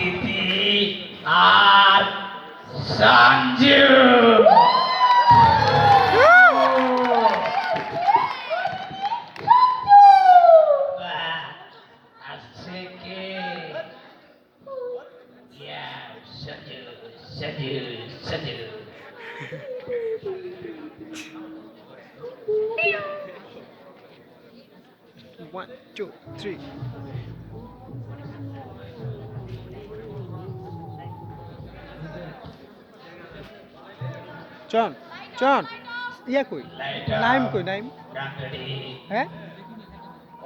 তিথি আর সঞ্জু। আসছে কে? Sanju Sanju Sanju. One, two, three. John, John, ইয়া কই? নাইম কই নাইম? হ্যাঁ?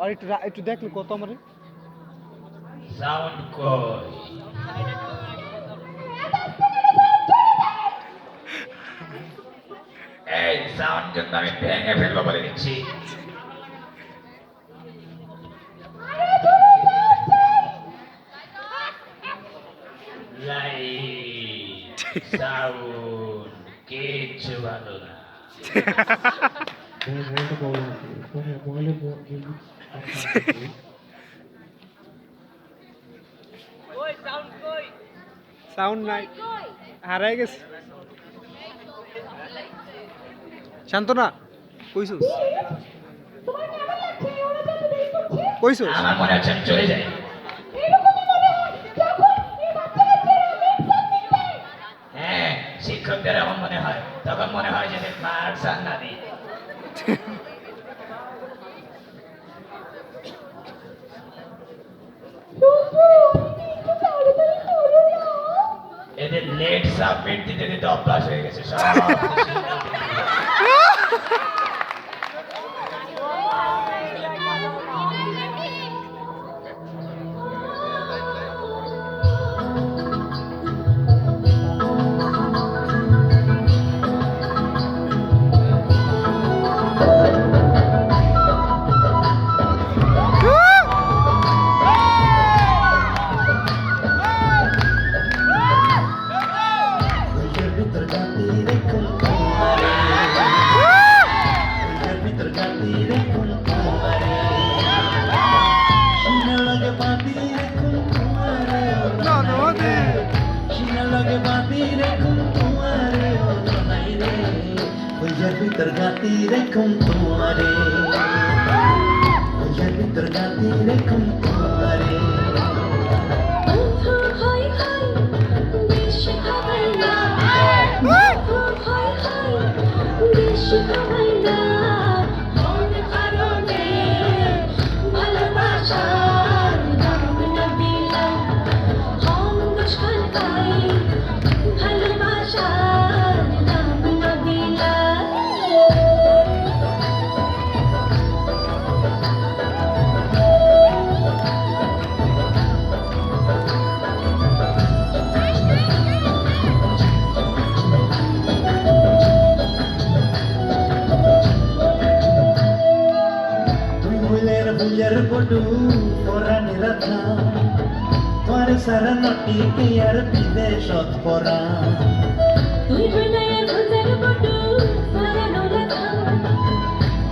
আর একটু দেখলে কত আমারে? সাউন্ড কই? এই সাউন্ড কিন্তু আমি ভেঙে ফেলবো বলে দিচ্ছি। লাইট সাউন্ড কিচ্ছু ভালো না। সাউন্ড নাই, হারাই গেছে। শান্তনা কইছস? কইছস? আমার মনে হচ্ছে আমি চলে যাই। হ্যাঁ, শিক্ষকদের এমন মনে হয়, তখন মনে হয় যে মার্কস আর না দিই। এদের লেট সাবমিট দিতে দিতে অভ্যাস হয়ে গেছে সব। Tergati rekum tuare, jadi tergati rekum tuare. Untung hai hai, bishi hai na. Untung hai hai, bishi hai na. Hone karone, bhalabashar daam na dila. Hone dushman kai, bhalabashar daam na dila. Bulir bodu orang niratna, tuare saranoti kiyar bideshot pora. তুই হইলার ভুজের বডু সারা নোলাথা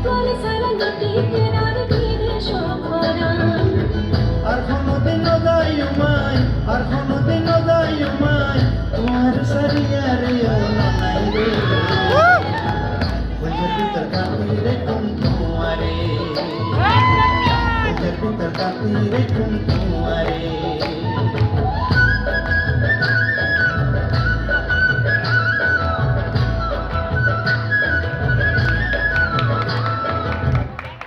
তোর সারা নটি কেরার ভিড়ে শোভরা Ar khono din no dayumai, ar khono din no dayumai, tuar sariyare ona nai re. Jadi tergati rekum tuare, jadi tergati rekum tuare.